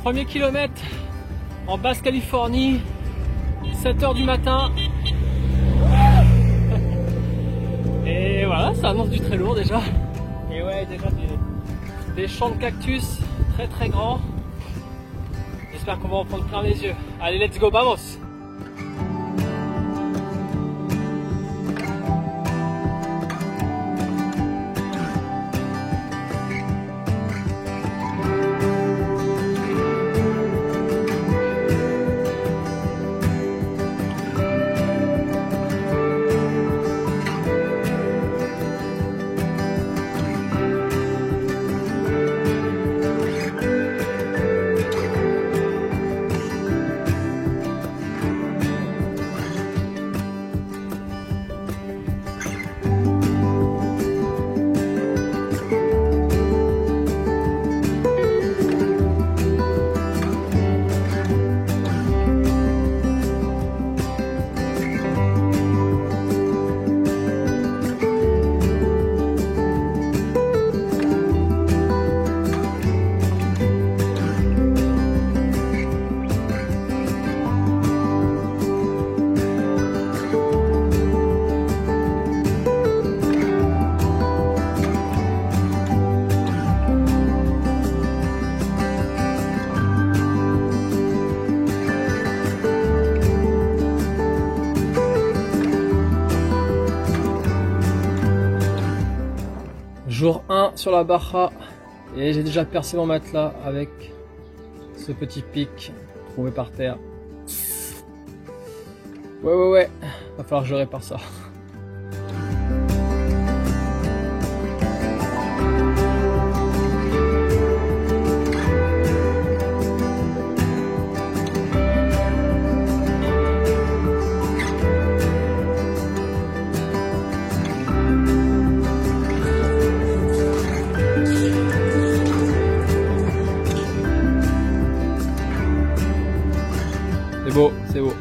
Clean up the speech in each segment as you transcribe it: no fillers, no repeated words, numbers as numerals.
Premier kilomètre en Basse-Californie, 7 h du matin. Et voilà, ça annonce du très lourd déjà. Et ouais, déjà des champs de cactus très très grands. J'espère qu'on va en prendre plein les yeux. Allez, let's go, vamos! Jour 1 sur la Baja et j'ai déjà percé mon matelas avec ce petit pic trouvé par terre. Ouais, va falloir que je répare ça. C'est beau, c'est beau.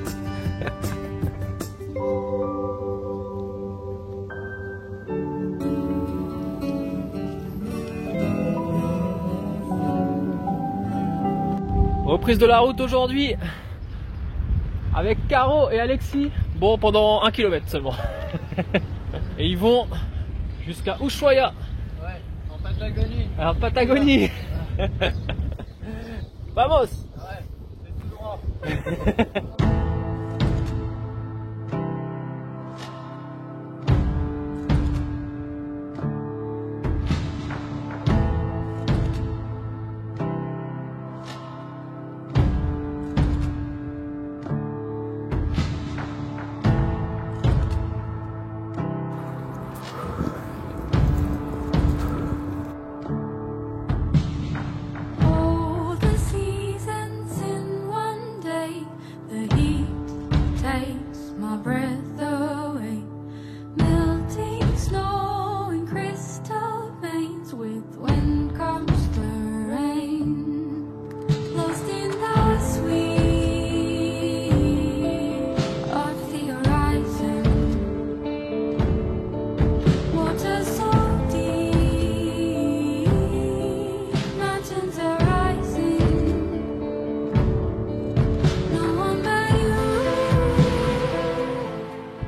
Reprise de la route aujourd'hui avec Caro et Alexis. Bon, pendant 1 km seulement. Et ils vont jusqu'à Ushuaia. Ouais, en Patagonie. Alors Patagonie. Vamos. Ouais, c'est tout droit.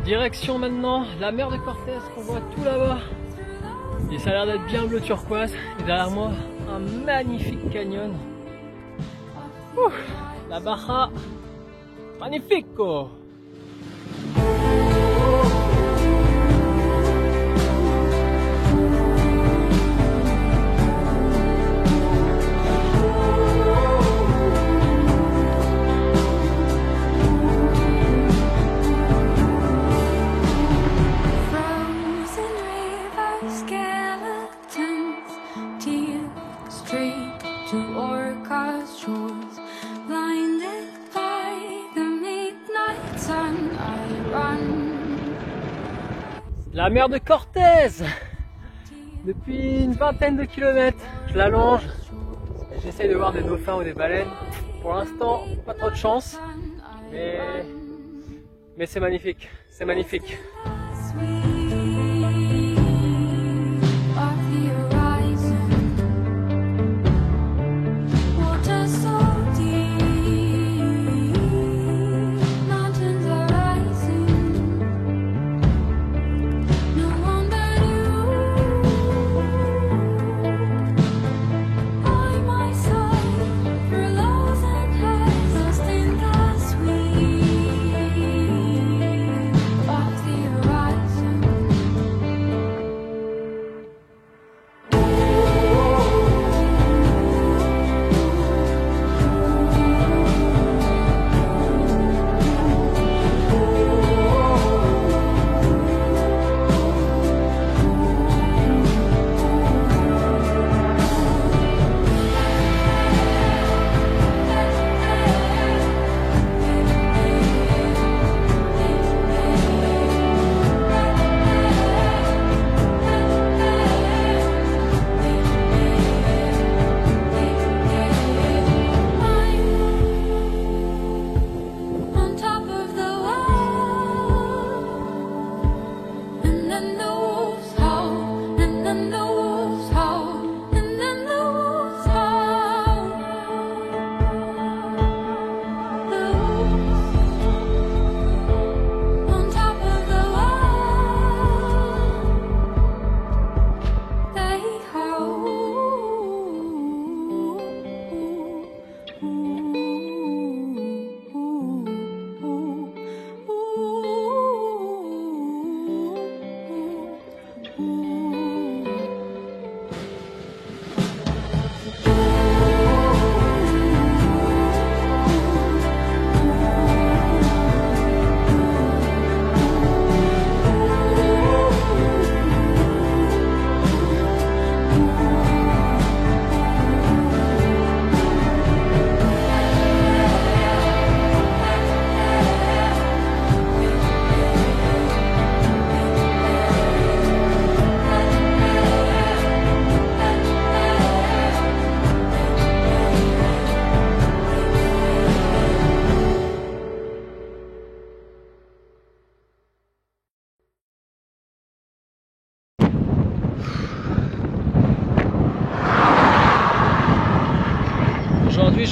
Direction maintenant la mer de Cortés qu'on voit tout là-bas. Et ça a l'air d'être bien bleu turquoise. Et derrière moi, un magnifique canyon. Ouh, la Baja, magnifico! La mer de Cortés. Depuis une vingtaine de kilomètres, je la longe. J'essaye de voir des dauphins ou des baleines. Pour l'instant, pas trop de chance. Mais c'est magnifique. C'est magnifique. Water so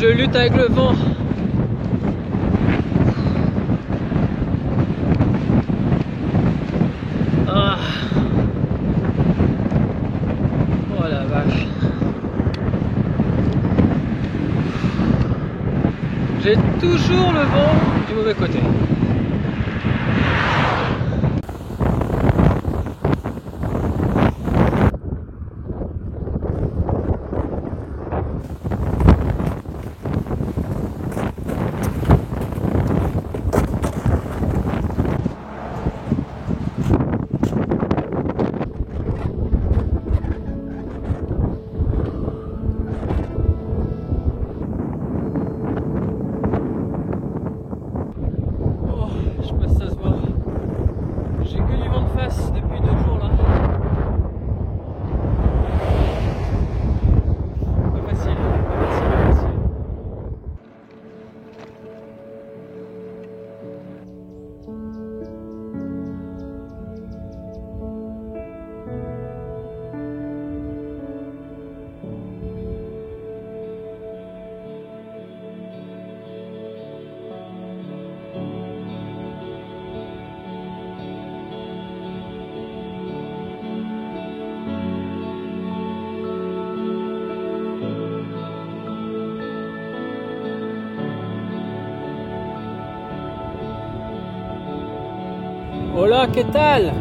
Je lutte avec le vent. Ah. Oh la vache. J'ai toujours le vent du mauvais côté. Depuis 2 jours là. Pas facile, pas facile, pas facile. Hola, ¿qué tal?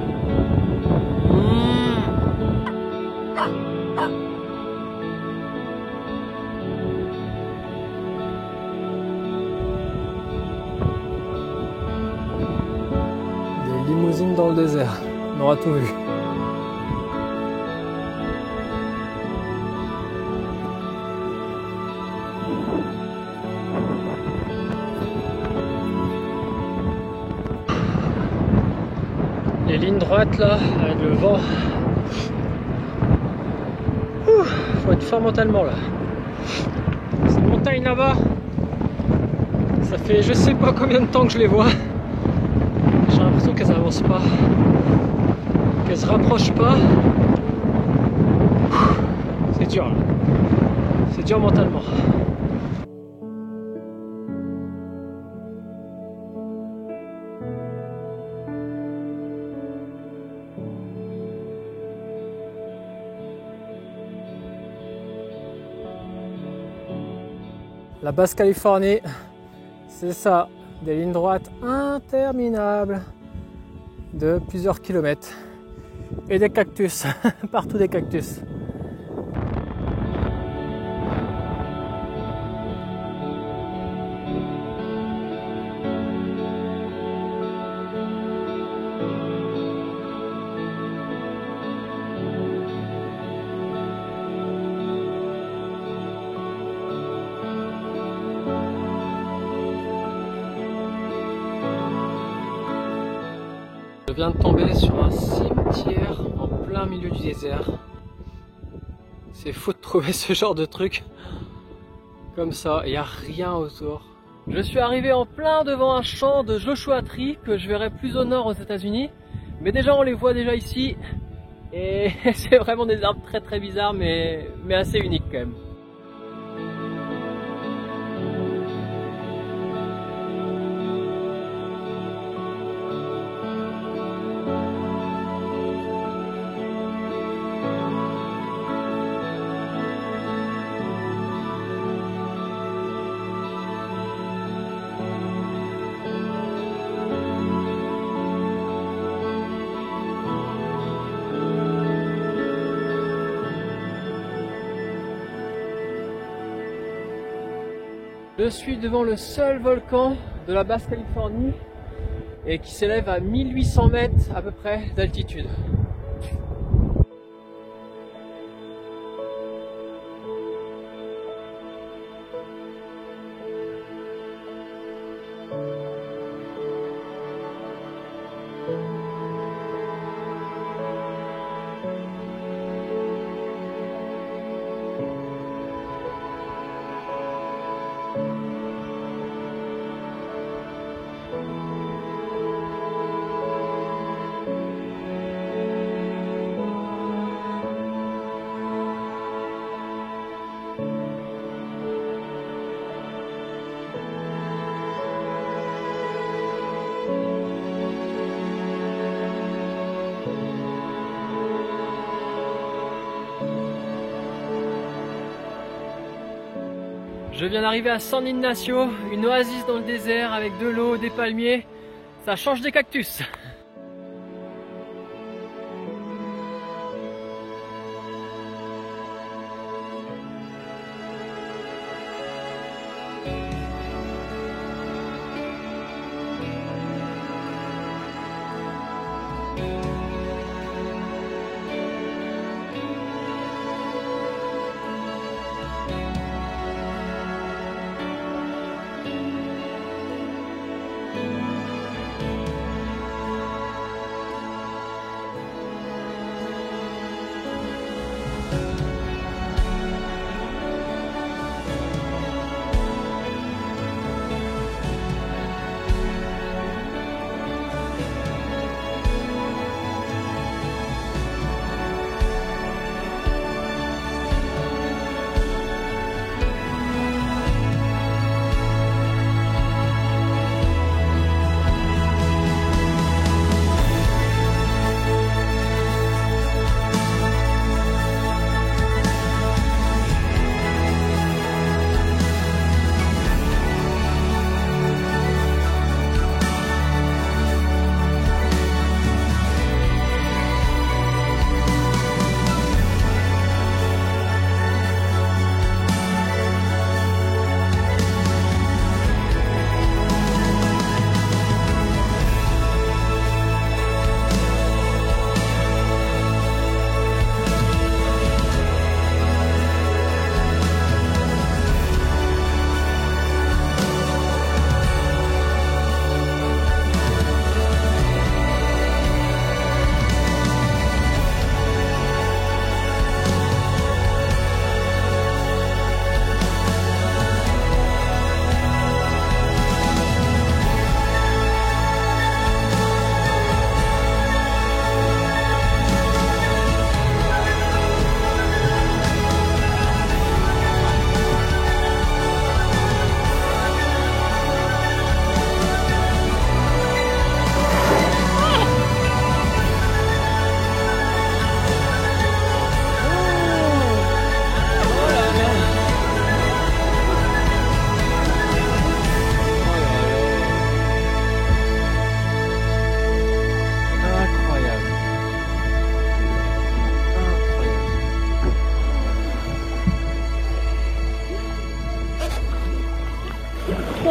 Des limousines dans le désert, on aura tout vu. Les lignes droites là, avec le vent. Faut être fort mentalement là. Ces montagnes là-bas, ça fait je sais pas combien de temps que je les vois. J'ai l'impression qu'elles n'avancent pas, qu'elles se rapprochent pas. C'est dur là. C'est dur mentalement. La Basse-Californie, c'est ça, des lignes droites interminables de plusieurs kilomètres et des cactus, partout des cactus. Je viens de tomber sur un cimetière en plein milieu du désert. C'est fou de trouver ce genre de truc comme ça, il n'y a rien autour. Je suis arrivé en plein devant un champ de Joshua Tree que je verrai plus au nord aux États-Unis, mais déjà on les voit déjà ici et c'est vraiment des arbres très bizarres mais assez uniques quand même. Je suis devant le seul volcan de la Basse-Californie et qui s'élève à 1800 mètres à peu près d'altitude. Je viens d'arriver à San Ignacio, une oasis dans le désert avec de l'eau, des palmiers. Ça change des cactus.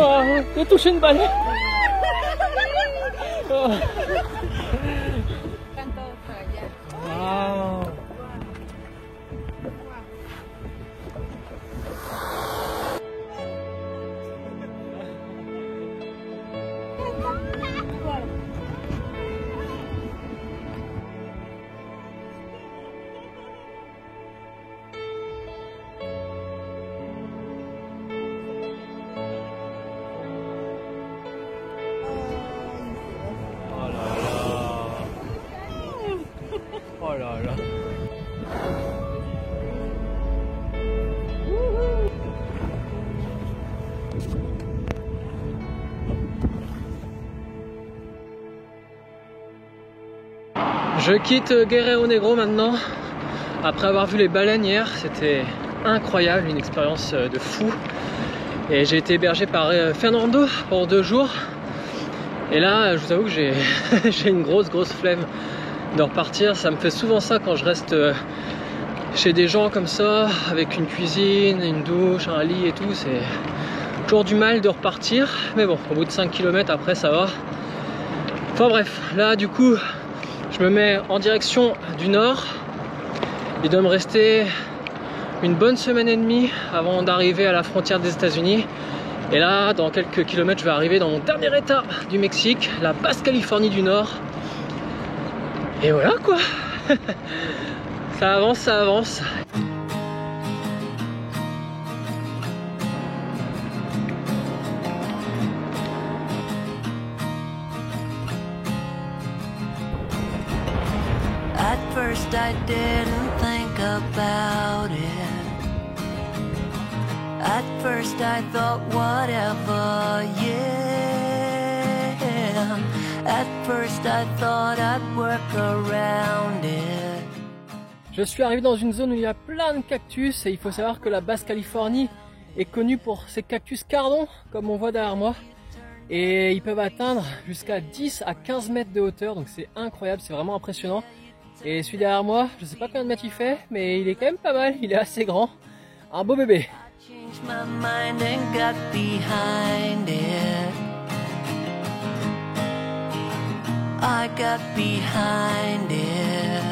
Oh, j'ai touché une balle. Oh. Wow. Oh là là. Je quitte Guerrero Negro maintenant. Après avoir vu les baleines hier, c'était incroyable, une expérience de fou. Et j'ai été hébergé par Fernando pendant 2 jours. Et là, je vous avoue que j'ai j'ai une grosse flemme de repartir. Ça me fait souvent ça quand je reste chez des gens comme ça, avec une cuisine, une douche, un lit et tout. C'est toujours du mal de repartir. Mais bon, au bout de 5 km après, ça va. Enfin bref, là du coup, je me mets en direction du nord. Il doit me rester une bonne semaine et demie avant d'arriver à la frontière des États-Unis. Et là, dans quelques kilomètres, je vais arriver dans mon dernier état du Mexique, la Basse-Californie du Nord. Et voilà quoi. Ça avance, ça avance. At first I didn't think about it. At first I thought whatever, yeah. At first I thought I'd work around it. Je suis arrivé dans une zone où il y a plein de cactus et il faut savoir que la Basse-Californie est connu pour ses cactus cardon, comme on voit derrière moi. Et ils peuvent atteindre jusqu'à 10 à 15 mètres de hauteur, donc c'est incroyable, c'est vraiment impressionnant. Et celui derrière moi, je sais pas combien de mètres il fait, mais il est quand même pas mal, il est assez grand. Un beau bébé. Changed my mind and got behind it. I got behind it.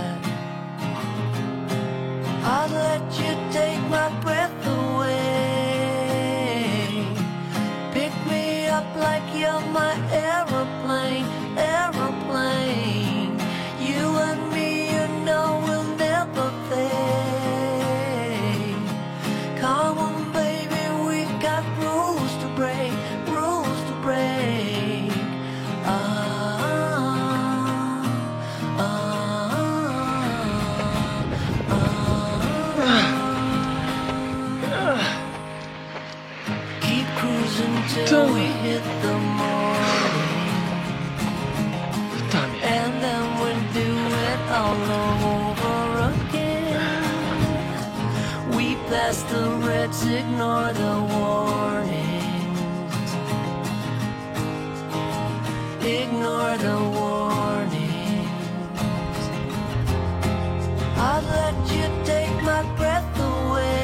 I'll let you take my breath away. Pick me up like you're my aeroplane, aeroplane. You and me, you know we'll never fade. Come on, baby, we got rules to break, rules to break. Keep cruising till we hit the morning, and then we'll do it all over again. We pass the reds, ignore the warnings, ignore the warnings. I'll let you take my breath away.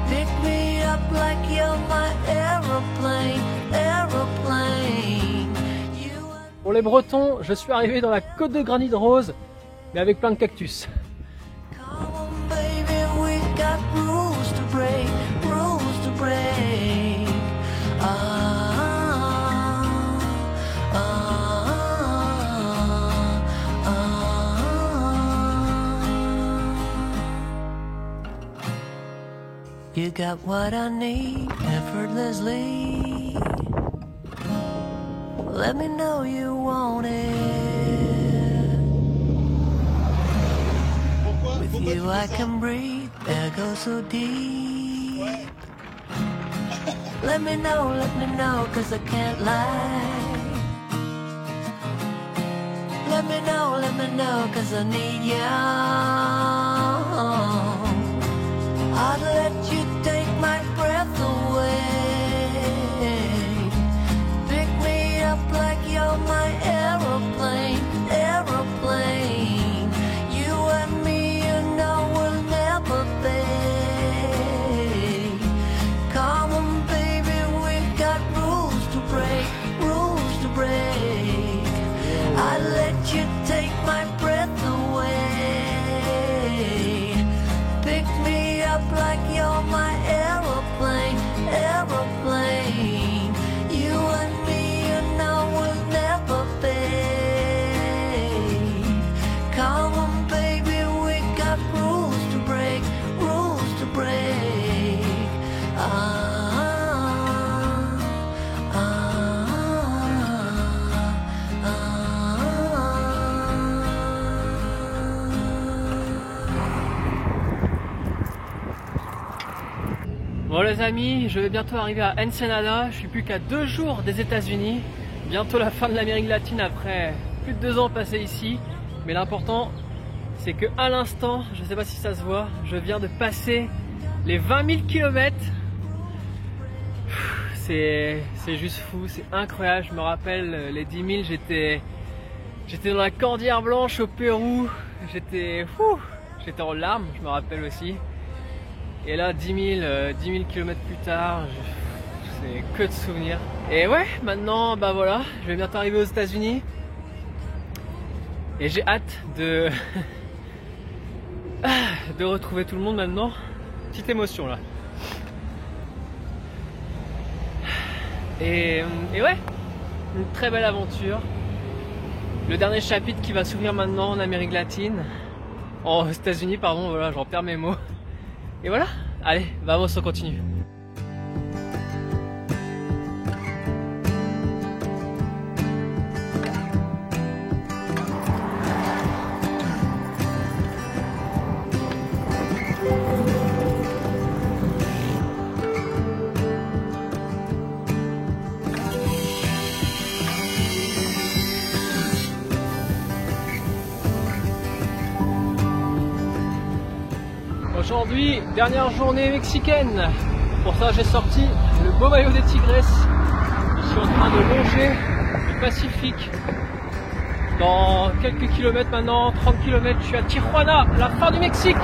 Pick me up like you're my aeroplane, aeroplane. Pour les Bretons, je suis arrivé dans la côte de granit rose, mais avec plein de cactus. Come on, baby, we got rules to break, rules to break. You got what I need effortlessly. Let me know you want it. With you I can breathe, air goes so deep. Let me know, cause I can't lie. Let me know, cause I need you. I'd let you take my breath away. Pick me up like you're my aeroplane, aeroplane. You and me, you know we'll never fade. Come on, baby, we've got rules to break, rules to break. I'd let you take my breath away. Pick me up like you're my aeroplane, aeroplane. You and me, you know we'll never fade. Come on, baby, we got rules to break, rules to break. Bon les amis, je vais bientôt arriver à Ensenada, je suis plus qu'à 2 jours des États-Unis, bientôt la fin de l'Amérique latine après plus de 2 ans passés ici, mais l'important c'est que à l'instant, je sais pas si ça se voit, je viens de passer les 20 000 km. C'est juste fou, c'est incroyable, je me rappelle les 10 000, j'étais dans la Cordillère Blanche au Pérou, j'étais en larmes, je me rappelle aussi. Et là 10 000 km plus tard, c'est que de souvenirs. Et ouais, maintenant bah voilà, je vais bientôt arriver aux États-Unis. Et j'ai hâte de retrouver tout le monde maintenant. Petite émotion là. Et ouais, une très belle aventure. Le dernier chapitre qui va s'ouvrir maintenant en Amérique latine. Aux États-Unis, pardon, voilà, j'en perds mes mots. Et voilà, allez, vamos, on continue. Aujourd'hui, dernière journée mexicaine. Pour ça, j'ai sorti le beau maillot des Tigresses. Je suis en train de longer le Pacifique. Dans quelques kilomètres maintenant, 30 km, je suis à Tijuana, la fin du Mexique.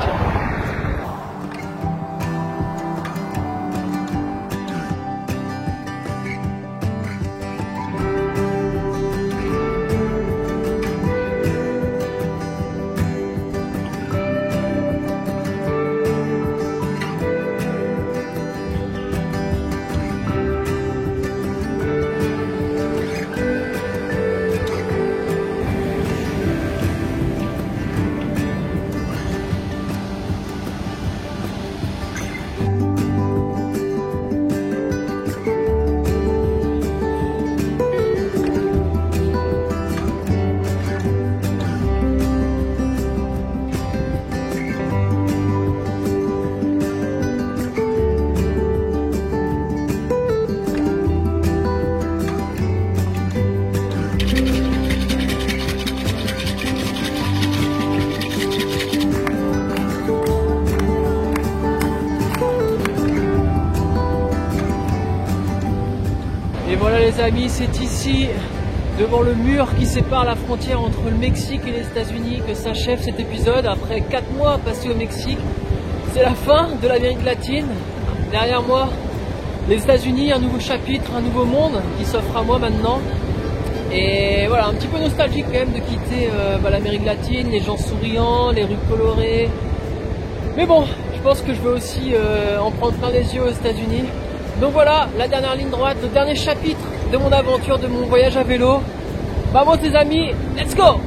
Et voilà les amis, c'est ici, devant le mur qui sépare la frontière entre le Mexique et les États-Unis, que s'achève cet épisode. Après 4 mois passés au Mexique, c'est la fin de l'Amérique latine. Derrière moi, les États-Unis, un nouveau chapitre, un nouveau monde qui s'offre à moi maintenant. Et voilà, un petit peu nostalgique quand même de quitter l'Amérique latine, les gens souriants, les rues colorées. Mais bon, je pense que je veux aussi en prendre plein les yeux aux États-Unis. Donc voilà, la dernière ligne droite, le dernier chapitre de mon aventure, de mon voyage à vélo. Vamos les amis, let's go!